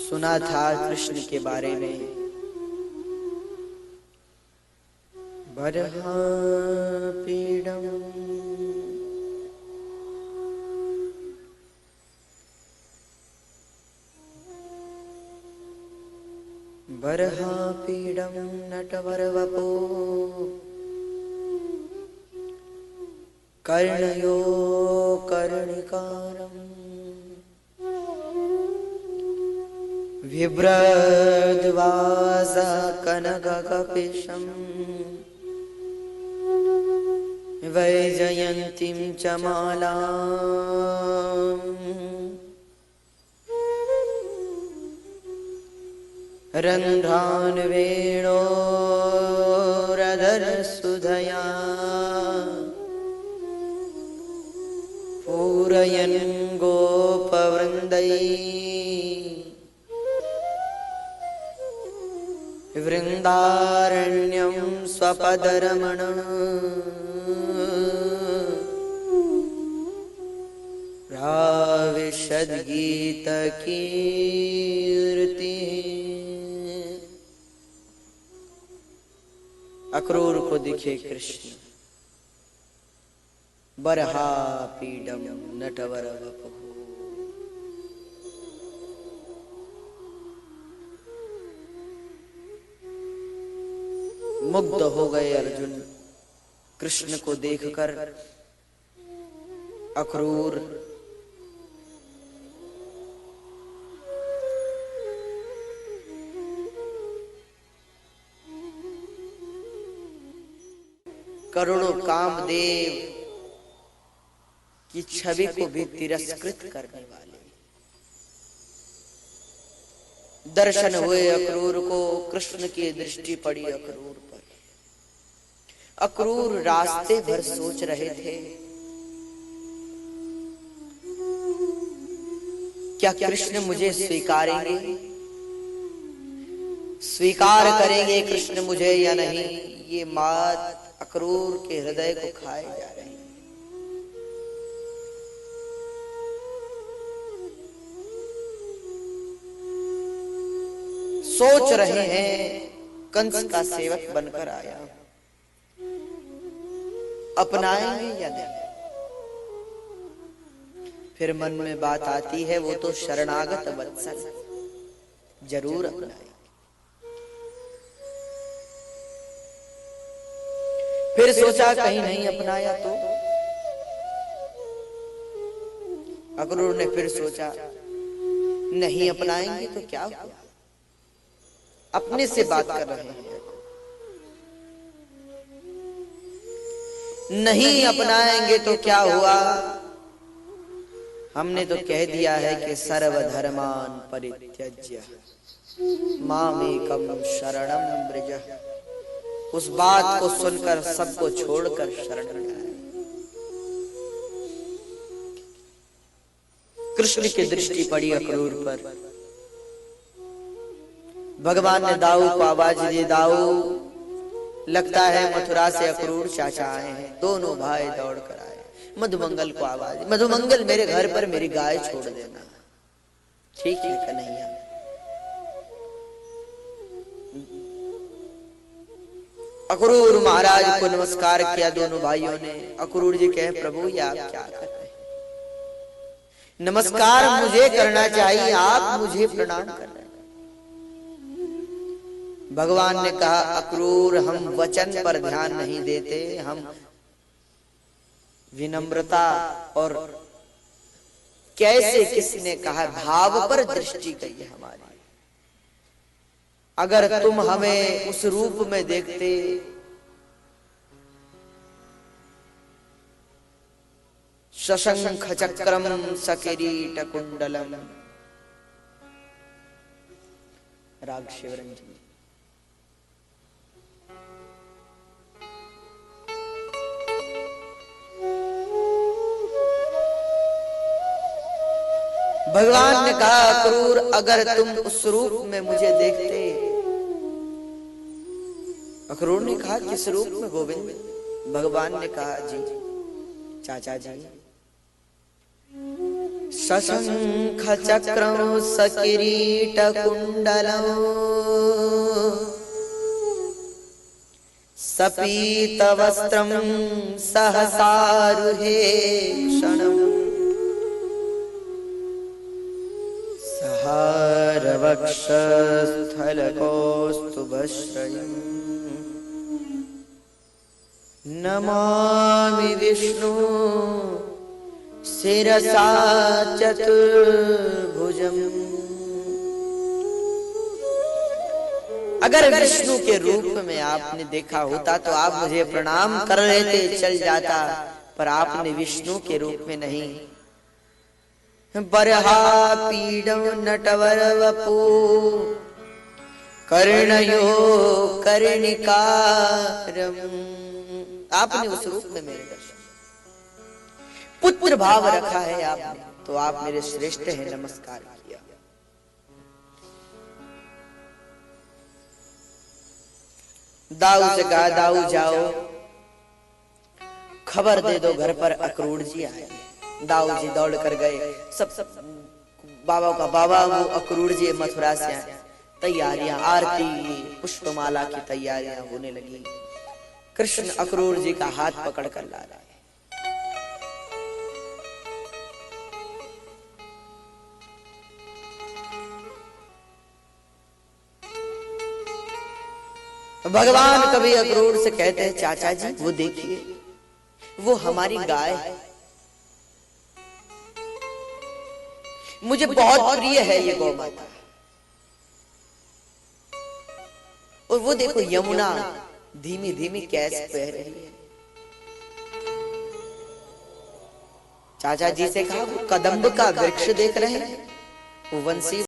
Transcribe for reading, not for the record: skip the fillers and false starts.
सुना था कृष्ण के बारे में। बर्हापीडम बर्हापीडम नटवरवपो कर्णयो कर्णिकारम् बिभ्रद्वास कनककपिशम् वैजयन्तीं च मालाम् रन्ध्रान् वेणोरधरसुधया पूरयन् गोपवृन्दैः वृन्दारण्यं स्वपदरमण राविशद्गीतकीर्ति। अक्रूर को दिखे कृष्ण, बर्हापीडम नटवरवपुः। मुग्ध हो गए अर्जुन कृष्ण को देखकर। अक्रूर करोड़ों कामदेव की छवि को भी तिरस्कृत करने वाले दर्शन हुए अक्रूर को। कृष्ण की दृष्टि पड़ी अक्रूर पर। अक्रूर रास्ते भर सोच रहे थे, क्या कृष्ण मुझे स्वीकारेंगे, स्वीकार करेंगे कृष्ण मुझे या नहीं। ये बात अक्रूर के हृदय को खाए जा रही है। सोच रहे हैं कंस का सेवक बनकर आया, अपनाएंगे या नहीं। फिर मन में बात आती है, वो तो शरणागत वत्सल, जरूर अपनाएंगे। फिर सोचा कहीं नहीं अपनाया तो। अक्रूर ने फिर सोचा नहीं अपनाएंगे तो क्या हुआ। अपने से बात कर रहे हैं, नहीं अपनाएंगे तो क्या हुआ। हमने तो कह दिया है कि सर्वधर्मान परित्यज्य मामेकम शरणं व्रज। उस बात को सुनकर सबको छोड़कर शरण में आए। कृष्ण की दृष्टि पड़ी अक्रूर पर। भगवान ने दाऊ को आवाज दी, दाऊ लगता है मथुरा से अक्रूर चाचा आए हैं। दोनों भाई दौड़ कर आए। मधुमंगल को आवाज दी, मधुमंगल मेरे घर पर मेरी गाय छोड़ देना। ठीक है कन्हैया। अक्रूर महाराज को नमस्कार किया दोनों भाइयों ने। अक्रूर जी कहे, प्रभु ये आप क्या कर रहे हैं। नमस्कार मुझे करना चाहिए, आप मुझे प्रणाम कर रहे हैं। भगवान ने कहा, अक्रूर हम वचन पर ध्यान नहीं देते, हम विनम्रता और कैसे किसने कहा भाव पर दृष्टि गई है हमारी। अगर तुम हमें उस रूप में देखते, शशंख चक्रम सकिरीट कुंडलम। राग शिवरंजन। भगवान ने कहा, अक्रूर अगर तुम उस रूप में मुझे देखते। अक्रूर ने कहा, किस रूप में गोविंद। भगवान ने कहा, जी चाचा जी शशंख चक्रं सकिरीट कुंडलं सपीत वस्त्रं सहसारुहे क्षणम् सहारवक्षस्थलकौस्तुभश्रयम् नमामि विष्णु शिरसा चतुर्भुजम्। अगर विष्णु के रूप में आपने देखा होता तो आप मुझे प्रणाम कर लेते, चल जाता, पर आपने विष्णु के रूप में नहीं। बरहा पीडं नटवर वपु कर्णयो कर्णिकारम्। आपने उस रूप में मेरे दर्शन, पुत्र भाव रखा है आपने, तो आप मेरे श्रेष्ठ हैं, नमस्कार किया। दाऊ से कहा, दाऊ जाओ खबर दे दो घर पर अक्रूर जी आए। दाऊ जी दौड़ कर गए, सब बाबा का बाबा वो अक्रूर जी मथुरा से आए। तैयारियां, आरती पुष्पमाला की तैयारियां होने लगी। कृष्ण अक्रूर जी का हाथ पकड़ कर ला रहे। भगवान कभी अक्रूर से कहते हैं, चाचा जी वो देखिए, वो हमारी गाय है, मुझे बहुत प्रिय है ये गौ माता। और वो देखो यमुना धीमी धीमी कैसे बह रही है। चाचा जी से कहा, वो कदम्ब का वृक्ष देख रहे हैं, वो वंशी